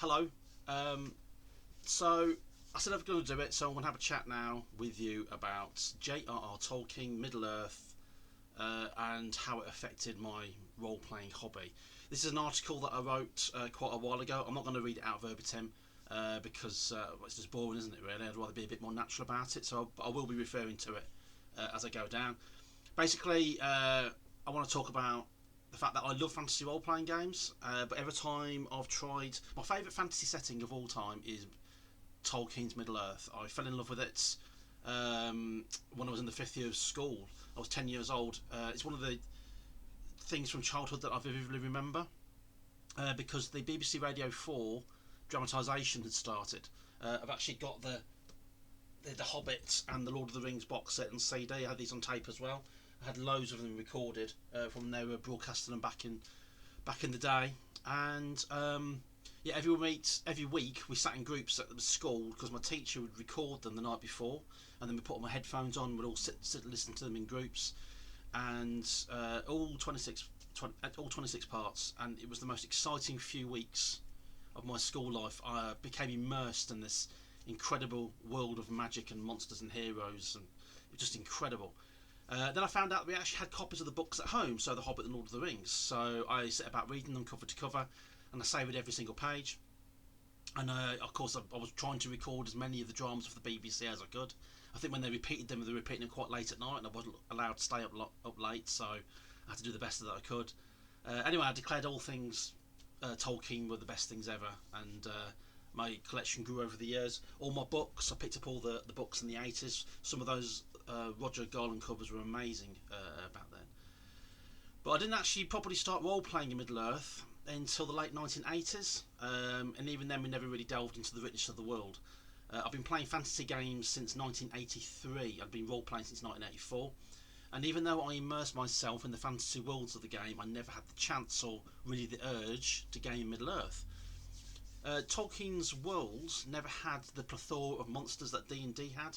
Hello. So I said I was going to do it, so I'm going to have a chat now with you about J.R.R. Tolkien, Middle Earth, and how it affected my role-playing hobby. This is an article that I wrote quite a while ago. I'm not going to read it out verbatim because it's just boring, isn't it, really? I'd rather be a bit more natural about it, so I will be referring to it as I go down. Basically, I want to talk about the fact that I love fantasy role-playing games, but every time I've tried... My favourite fantasy setting of all time is Tolkien's Middle-earth. I fell in love with it when I was in the 5th year of school. I was 10 years old. It's one of the things from childhood that I vividly remember, because the BBC Radio 4 dramatisation had started. I've actually got the Hobbit and the Lord of the Rings box set and CD. I had these on tape as well. I had loads of them recorded from when they were broadcasting them back in the day. And every week we sat in groups at the school because my teacher would record them the night before, and then we put my headphones on. We'd all sit and listen to them in groups, and all 26 parts. And it was the most exciting few weeks of my school life. I became immersed in this incredible world of magic and monsters and heroes, and it was just incredible. Then I found out that we actually had copies of the books at home, so The Hobbit and Lord of the Rings. So I set about reading them cover to cover, and I savoured every single page. And of course, I was trying to record as many of the dramas of the BBC as I could. I think when they repeated them, they were repeating them quite late at night, and I wasn't allowed to stay up late, so I had to do the best that I could. Anyway, I declared all things Tolkien were the best things ever, and my collection grew over the years. All my books, I picked up all the books in the 80s. Some of those Roger Garland covers were amazing back then. But I didn't actually properly start role-playing in Middle-earth until the late 1980s, and even then we never really delved into the richness of the world. I've been playing fantasy games since 1983. I've been role-playing since 1984. And even though I immersed myself in the fantasy worlds of the game, I never had the chance or really the urge to game Middle-earth. Tolkien's worlds never had the plethora of monsters that D&D had,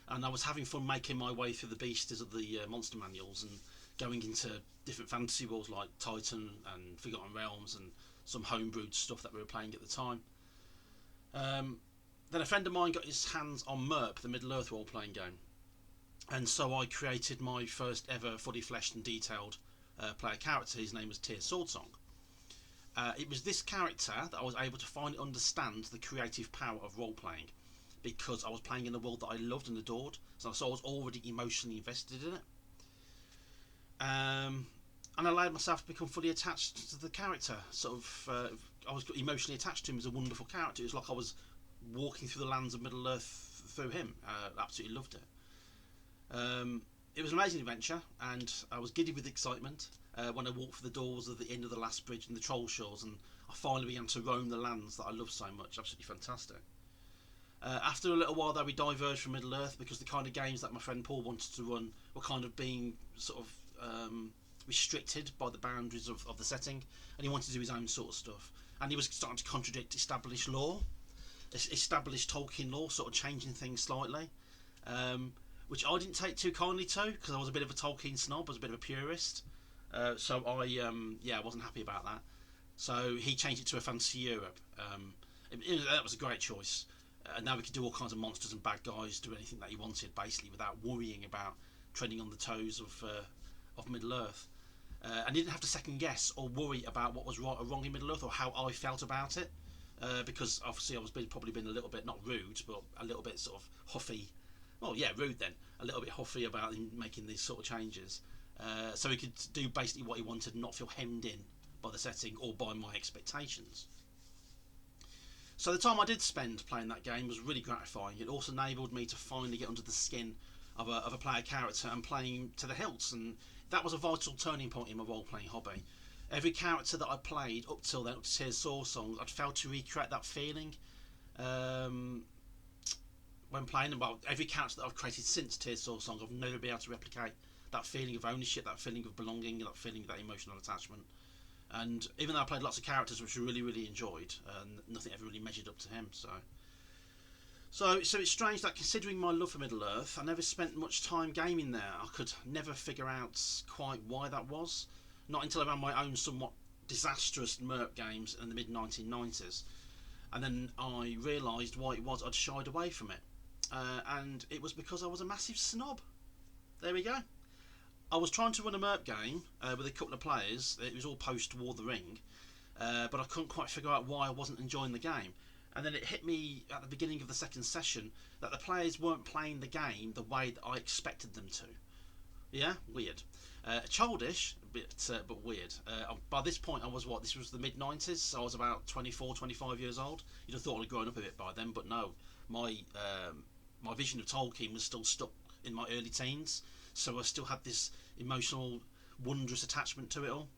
and I was having fun making my way through the beasties of the monster manuals and going into different fantasy worlds like Titan and Forgotten Realms and some homebrewed stuff that we were playing at the time. Then a friend of mine got his hands on Merp, the Middle-earth role-playing game, and so I created my first ever fully fleshed and detailed player character. His name was Tyr Swordsong. It was this character that I was able to finally understand the creative power of role-playing, because I was playing in a world that I loved and adored, so I was already emotionally invested in it. And I allowed myself to become fully attached to the character. I was emotionally attached to him as a wonderful character. It was like I was walking through the lands of Middle-earth through him. Absolutely loved it. It was an amazing adventure, and I was giddy with excitement when I walked through the doors of the end of the last bridge in the Troll Shores, and I finally began to roam the lands that I love so much. Absolutely fantastic. After a little while, though, we diverged from Middle-earth because the kind of games that my friend Paul wanted to run were kind of being sort of restricted by the boundaries of the setting, and he wanted to do his own sort of stuff. And he was starting to contradict established lore, established Tolkien lore, sort of changing things slightly. Which I didn't take too kindly to, because I was a bit of a Tolkien snob, I was a bit of a purist. So I wasn't happy about that. So he changed it to a Fantasy Europe. That was a great choice. And now we could do all kinds of monsters and bad guys, do anything that he wanted, basically, without worrying about treading on the toes of Middle-earth. And he didn't have to second guess or worry about what was right or wrong in Middle-earth or how I felt about it. Because obviously I was probably been a little bit, not rude, but a little bit sort of huffy. Well, yeah, rude then. A little bit huffy about him making these sort of changes. So he could do basically what he wanted and not feel hemmed in by the setting or by my expectations. So the time I did spend playing that game was really gratifying. It also enabled me to finally get under the skin of a player character and playing to the hilts, and that was a vital turning point in my role-playing hobby. Every character that I played up till then, up to Tyr Swordsong, I'd failed to recreate that feeling when playing. Well, every character that I've created since Tyr Swordsong, I've never been able to replicate that feeling of ownership, that feeling of belonging, that feeling of that emotional attachment. And even though I played lots of characters which I really, really enjoyed, nothing ever really measured up to him. So it's strange that, considering my love for Middle-earth, I never spent much time gaming there. I could never figure out quite why that was. Not until I ran my own somewhat disastrous Merc games in the mid-1990s. And then I realised why it was I'd shied away from it, and it was because I was a massive snob. There we go. I was trying to run a MERP game with a couple of players. It was all post War of the Ring, but I couldn't quite figure out why I wasn't enjoying the game. And then it hit me at the beginning of the second session that the players weren't playing the game the way that I expected them to. Yeah, weird. Childish, but weird. By this point, I was what? This was the mid-90s, so I was about 24, 25 years old. You'd have thought I'd grown up a bit by then, but no. My vision of Tolkien was still stuck in my early teens, so I still had this emotional, wondrous attachment to it all.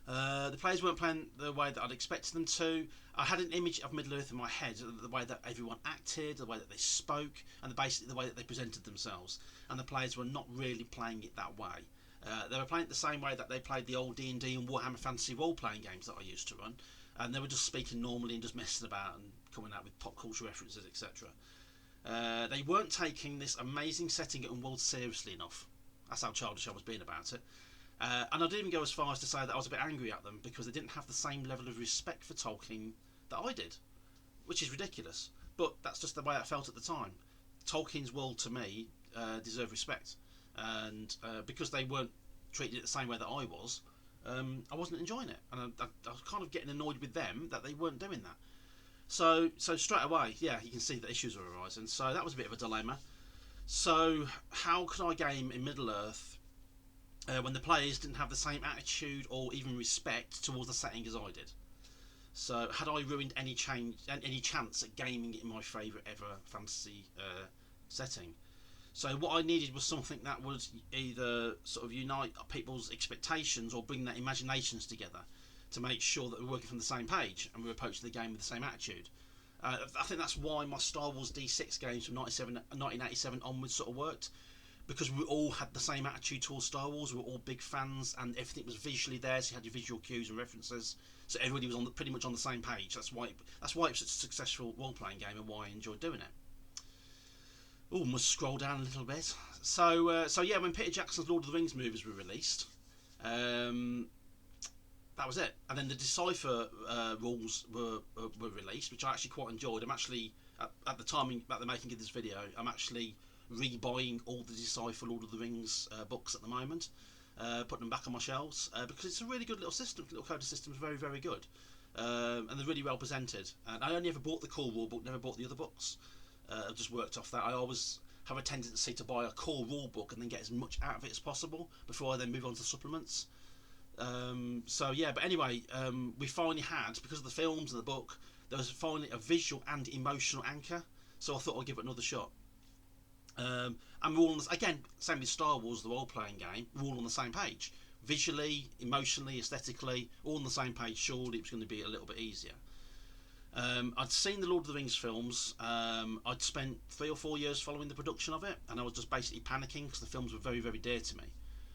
The players weren't playing the way that I'd expected them to. I had an image of Middle-earth in my head, the way that everyone acted, the way that they spoke, and basically the way that they presented themselves. And the players were not really playing it that way. They were playing it the same way that they played the old D&D and Warhammer Fantasy role-playing games that I used to run. And they were just speaking normally and just messing about and coming out with pop culture references, etc. They weren't taking this amazing setting and world seriously enough. That's how childish I was being about it. And I didn't even go as far as to say that I was a bit angry at them because they didn't have the same level of respect for Tolkien that I did, which is ridiculous. But that's just the way I felt at the time. Tolkien's world, to me, deserved respect. And because they weren't treated it the same way that I wasn't enjoying it. And I was kind of getting annoyed with them that they weren't doing that. So straight away, yeah, you can see that issues were arising. So that was a bit of a dilemma. So how could I game in Middle-earth when the players didn't have the same attitude or even respect towards the setting as I did? So had I ruined any chance at gaming in my favourite ever fantasy setting? So what I needed was something that would either sort of unite people's expectations or bring their imaginations together to make sure that we're working from the same page and we're approaching the game with the same attitude. I think that's why my Star Wars D6 games from 1987 onwards sort of worked, because we all had the same attitude towards Star Wars. We were all big fans, and everything was visually there, so you had your visual cues and references. So everybody was pretty much on the same page. That's why it was such a successful role-playing game, and why I enjoyed doing it. Oh, must scroll down a little bit. So yeah, when Peter Jackson's Lord of the Rings movies were released, that was it. And then the Decipher rules were released, which I actually quite enjoyed. I'm actually at the time at the making of this video, I'm actually rebuying all the Decipher Lord of the Rings books at the moment, putting them back on my shelves because it's a really good little system. The little coda system is very, very good, and they're really well presented. And I only ever bought the core rule book, never bought the other books. I've just worked off that. I always have a tendency to buy a core rule book and then get as much out of it as possible before I then move on to supplements. So yeah, but anyway, we finally had, because of the films and the book, there was finally a visual and emotional anchor. So I thought I'd give it another shot. And we're all on the, again, same with Star Wars, the role-playing game. We're all on the same page, visually, emotionally, aesthetically, all on the same page. Surely it was going to be a little bit easier. I'd seen the Lord of the Rings films. I'd spent 3 or 4 years following the production of it, and I was just basically panicking because the films were very, very dear to me.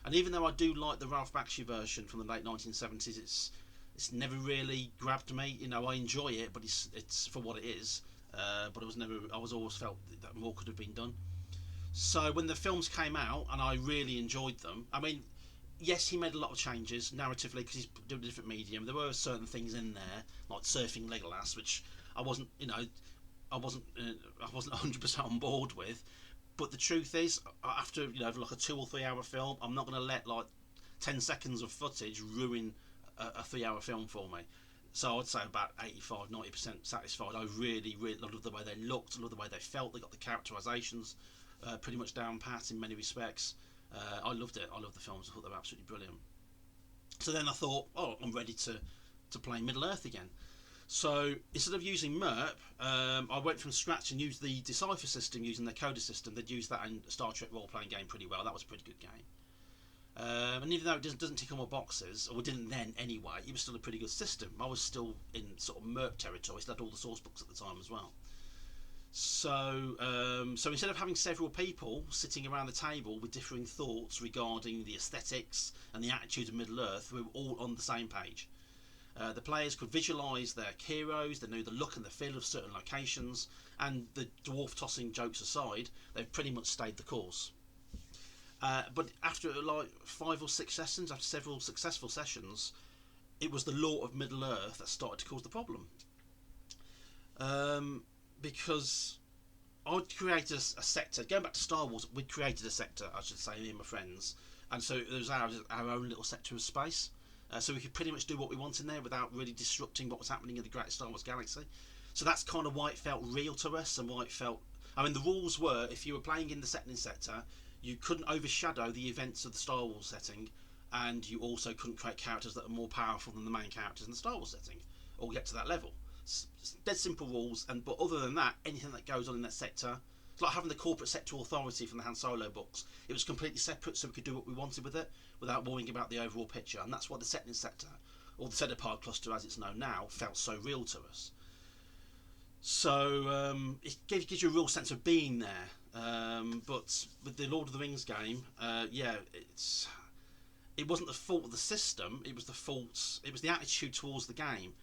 And even though I do like the Ralph Bakshi version from the late 1970s, it's never really grabbed me. You know, I enjoy it, but it's for what it is. But I was always felt that more could have been done. So when the films came out, and I really enjoyed them. I mean, yes, he made a lot of changes narratively because he's doing a different medium. There were certain things in there, like surfing Legolas, which I wasn't 100% on board with. But the truth is, after like a 2 or 3 hour film, I'm not going to let like 10 seconds of footage ruin a 3 hour film for me. So I'd say about 85-90% satisfied. I really, really loved the way they looked, loved the way they felt. They got the characterizations pretty much down pat in many respects. I loved it. I loved the films. I thought they were absolutely brilliant. So then I thought, oh, I'm ready to play Middle-earth again. So instead of using MERP, I went from scratch and used the Decipher system using the coda system. They'd used that in a Star Trek role-playing game pretty well. That was a pretty good game. And even though it doesn't tick all my boxes, or didn't then anyway, it was still a pretty good system. I was still in sort of MERP territory, so I had all the source books at the time as well. So instead of having several people sitting around the table with differing thoughts regarding the aesthetics and the attitude of Middle-earth, we were all on the same page. The players could visualise their heroes, they knew the look and the feel of certain locations, and the dwarf tossing jokes aside, they've pretty much stayed the course. But after like 5 or 6 sessions, after several successful sessions, it was the lore of Middle-earth that started to cause the problem. Because I'd created a sector. Going back to Star Wars, we'd created a sector, I should say, me and my friends, and so there was our own little sector of space. So we could pretty much do what we wanted in there without really disrupting what was happening in the great Star Wars galaxy. So that's kind of why it felt real to us, and why it felt. I mean, the rules were if you were playing in the setting sector, you couldn't overshadow the events of the Star Wars setting, and you also couldn't create characters that are more powerful than the main characters in the Star Wars setting, or get to that level. Dead simple rules, but other than that, anything that goes on in that sector, it's like having the corporate sector authority from the Han Solo books. It was completely separate, so we could do what we wanted with it without worrying about the overall picture, and that's what the setting sector, or the Cedapod cluster as it's known now, felt so real to us. So it gives you a real sense of being there. But with the Lord of the Rings game, it wasn't the fault of the system. It was the attitude towards the game.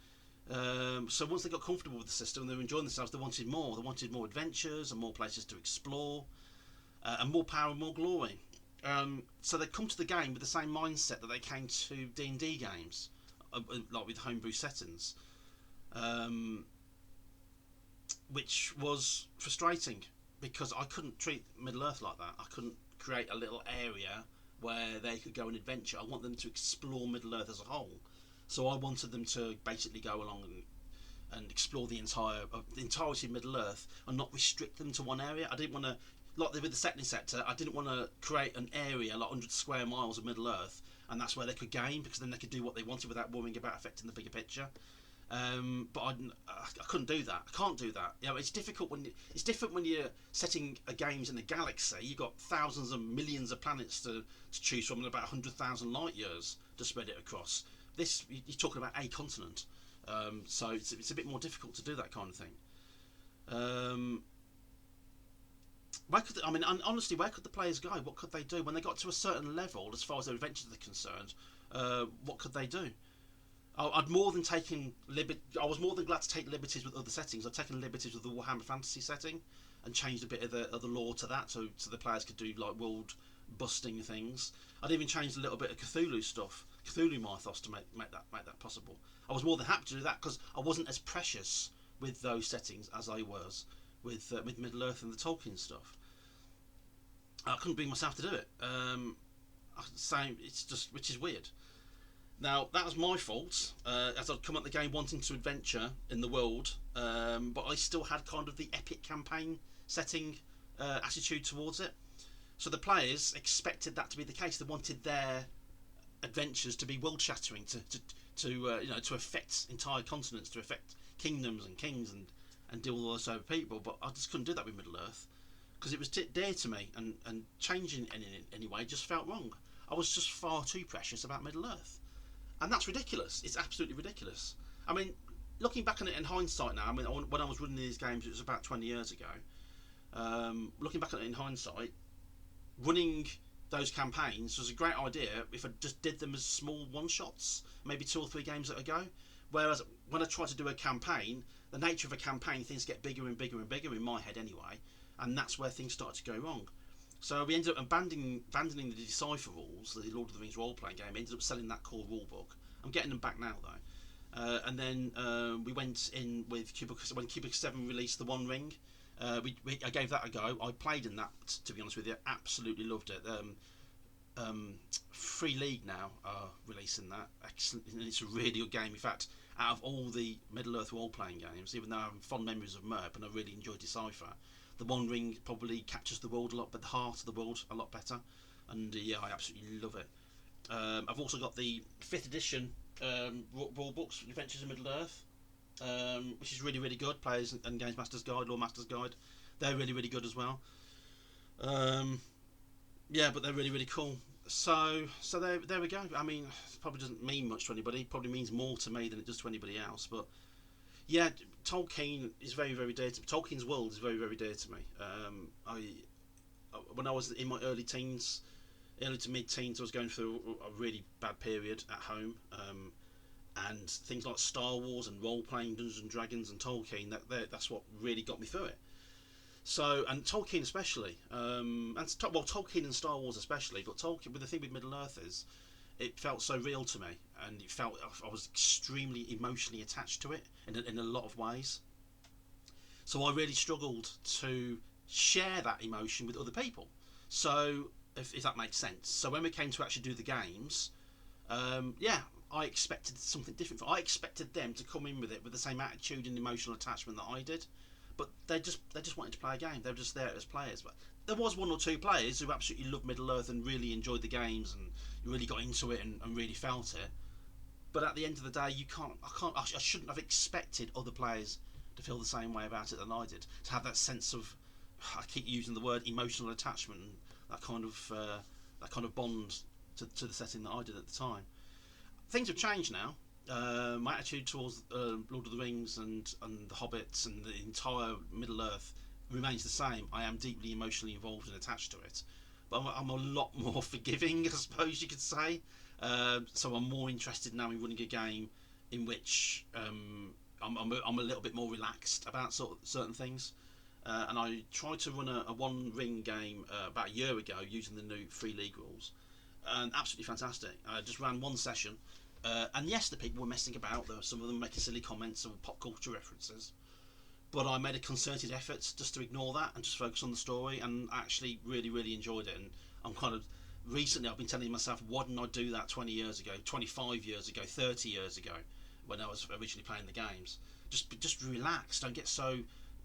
So once they got comfortable with the system and they were enjoying themselves, they wanted more. They wanted more adventures and more places to explore, and more power and more glory. So they come to the game with the same mindset that they came to D&D games, like with homebrew settings, which was frustrating because I couldn't treat Middle Earth like that. I couldn't create a little area where they could go and adventure. I want them to explore Middle Earth as a whole. So I wanted them to basically go along and explore the entirety of Middle Earth and not restrict them to one area. I didn't want to, like with the setting sector, I didn't want to create an area like 100 square miles of Middle Earth, and that's where they could game, because then they could do what they wanted without worrying about affecting the bigger picture. But I couldn't do that. I can't do that. You know, it's difficult it's different when you're setting games in a galaxy. You've got thousands and millions of planets to choose from, and about 100,000 light years to spread it across. This, you're talking about a continent, so it's a bit more difficult to do that kind of thing. Honestly, where could the players go? What could they do when they got to a certain level, as far as their adventures are concerned? What could they do? I was more than glad to take liberties with other settings. I've taken liberties with the Warhammer Fantasy setting and changed a bit of the lore to that, so the players could do like world busting things. I'd even changed a little bit of Cthulhu stuff, Cthulhu mythos, to make that possible. I was more than happy to do that because I wasn't as precious with those settings as I was with Middle Earth and the Tolkien stuff. I couldn't bring myself to do it. Which is weird. Now, that was my fault, as I'd come at the game wanting to adventure in the world, but I still had kind of the epic campaign setting attitude towards it. So the players expected that to be the case. They wanted their adventures to be world-shattering, to affect entire continents, to affect kingdoms and kings, and deal with all those other people. But I just couldn't do that with Middle Earth because it was dear to me, and changing it in any way just felt wrong. I was just far too precious about Middle Earth. And that's ridiculous. It's absolutely ridiculous. I mean, looking back on it in hindsight now, when I was running these games, it was about 20 years ago. Looking back on it in hindsight, running those campaigns was a great idea if I just did them as small one-shots, maybe 2 or 3 games at a go. Whereas when I try to do a campaign, the nature of a campaign, things get bigger and bigger and bigger in my head anyway, and that's where things start to go wrong. So we ended up abandoning the Decipher rules, the Lord of the Rings role-playing game. Ended up selling that core rulebook. I'm getting them back now though. And then we went in with when Cubic 7 released the One Ring. I gave that a go. I played in that, to be honest with you. Absolutely loved it. Free League now are releasing that. Excellent. It's a really good game. In fact, out of all the Middle Earth role-playing games, even though I have fond memories of MERP and I really enjoyed Decipher, the One Ring probably captures the world a lot, but the heart of the world a lot better. And I absolutely love it. I've also got the 5th edition rule books, Adventures in Middle Earth, which is really, really good. Players and Games Master's Guide, Lore Master's Guide. They're really, really good as well. But they're really, really cool. So there we go. I mean, it probably doesn't mean much to anybody. It probably means more to me than it does to anybody else. But yeah, Tolkien is very, very dear to me. Tolkien's world is very, very dear to me. When I was in my early to mid-teens, I was going through a really bad period at home, and things like Star Wars and role-playing, Dungeons and Dragons and Tolkien, that's what really got me through it. So, and Tolkien especially, Tolkien and Star Wars especially, but Tolkien, but the thing with Middle Earth is, it felt so real to me, and it felt I was extremely emotionally attached to it in a lot of ways. So I really struggled to share that emotion with other people. So if that makes sense. So when we came to actually do the games, yeah, I expected something different. I expected them to come in with it with the same attitude and emotional attachment that I did, but they just wanted to play a game. They were just there as players. But there was one or two players who absolutely loved Middle Earth and really enjoyed the games and really got into it and really felt it. But at the end of the day, I shouldn't have expected other players to feel the same way about it than I did. To have that sense of, I keep using the word emotional attachment, and that kind of bond to the setting that I did at the time. Things have changed now. My attitude towards Lord of the Rings and the Hobbits and the entire Middle Earth remains the same. I am deeply emotionally involved and attached to it, but I'm a lot more forgiving, I suppose you could say. So I'm more interested now in running a game in which I'm a little bit more relaxed about certain things. And I tried to run a one ring game about a year ago using the new free league rules, and absolutely fantastic. I just ran one session, and yes, the people were messing about. There were some of them making silly comments and pop culture references, but I made a concerted effort just to ignore that and just focus on the story, and actually really enjoyed it. And I'm kind of recently I've been telling myself, why didn't I do that 20 years ago, 25 years ago, 30 years ago, when I was originally playing the games? Just relax. Don't get so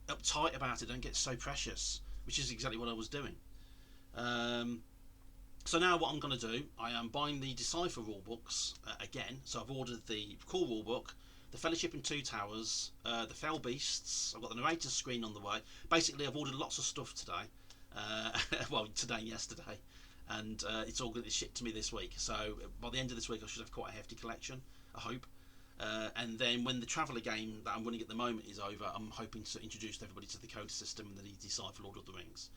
uptight about it. Don't get so precious, which is exactly what I was doing. So now what I'm going to do, I am buying the Decipher rulebooks again. So I've ordered the core rulebook, the Fellowship and Two Towers, the Fell Beasts. I've got the narrator's screen on the way. Basically, I've ordered lots of stuff today. Well, today and yesterday. And it's all going to ship to me this week. So by the end of this week, I should have quite a hefty collection, I hope. And then when the Traveller game that I'm running at the moment is over, I'm hoping to introduce everybody to the Coda system and the Decipher Lord of the Rings.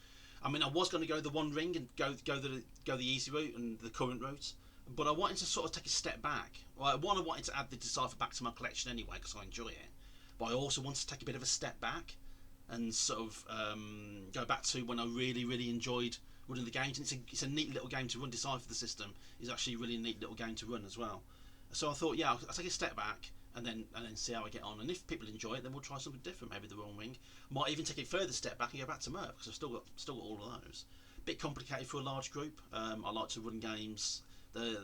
I mean, I was going to go the one ring and go the easy route and the current route, but I wanted to sort of take a step back. Well, I wanted to add the Decipher back to my collection anyway because I enjoy it, but I also wanted to take a bit of a step back and sort of go back to when I really enjoyed running the games. And it's a neat little game to run. Decipher the system is actually a really neat little game to run as well. So I thought, yeah, I'll take a step back and then see how I get on. And if people enjoy it, then we'll try something different. Maybe the wrong ring. Might even take a further step back and go back to Merc because I've still got all of those. Bit complicated for a large group. I like to run games. The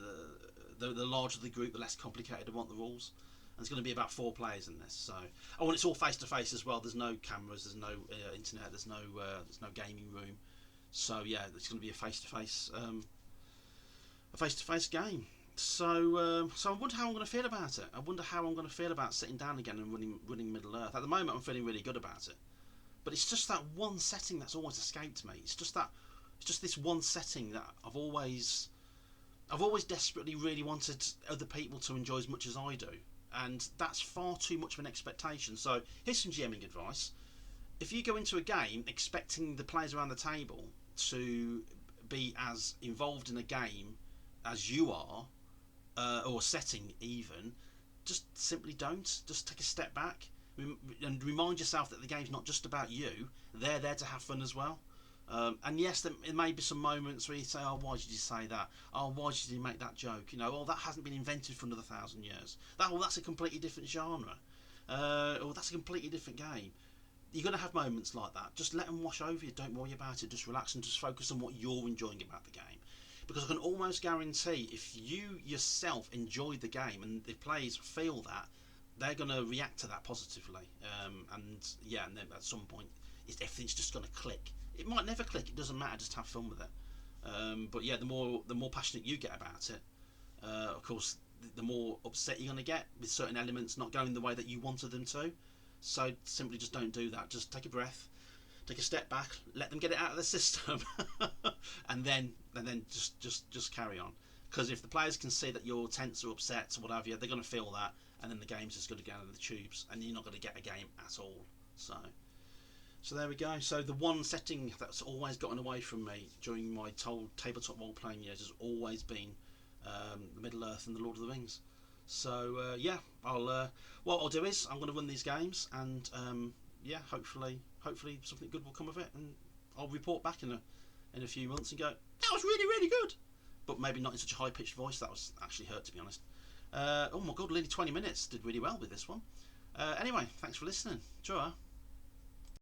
larger the group, the less complicated I want the rules. And it's going to be about 4 players in this. So it's all face to face as well. There's no cameras. There's no internet. There's no gaming room. So yeah, it's going to be a face to face game. So I wonder how I'm going to feel about it. I wonder how I'm going to feel about sitting down again and running Middle Earth. At the moment, I'm feeling really good about it. But it's just that one setting that's always escaped me. It's just this one setting that I've always desperately really wanted other people to enjoy as much as I do, and that's far too much of an expectation. So here's some GMing advice. If you go into a game expecting the players around the table to be as involved in a game as you are, or setting even, just simply don't. Just take a step back and remind yourself that the game's not just about you. They're there to have fun as well. And yes, there may be some moments where you say, oh, why did you say that? Oh, why did you make that joke? Oh, that hasn't been invented for another 1,000 years. That's a completely different genre. Or that's a completely different game. You're going to have moments like that. Just let them wash over you. Don't worry about it. Just relax and just focus on what you're enjoying about the game. Because I can almost guarantee if you yourself enjoy the game and the players feel that, they're going to react to that positively. And then at some point, everything's just going to click. It might never click. It doesn't matter. Just have fun with it. But yeah, the more passionate you get about it, of course, the more upset you're going to get with certain elements not going the way that you wanted them to. So simply just don't do that. Just take a breath, take a step back, let them get it out of the system, and then just carry on. Because if the players can see that you're tense or upset or whatever, they're going to feel that, and then the game's just going to go out of the tubes, and you're not going to get a game at all. So there we go. So the one setting that's always gotten away from me during my tabletop role playing years has always been the Middle Earth and the Lord of the Rings. So yeah, what I'll do is I'm going to run these games, and hopefully something good will come of it, and I'll report back in a few months and go, that was really good, but maybe not in such a high pitched voice. That was actually hurt, to be honest. Oh my god, nearly 20 minutes. Did really well with this one. Anyway, thanks for listening. Ciao.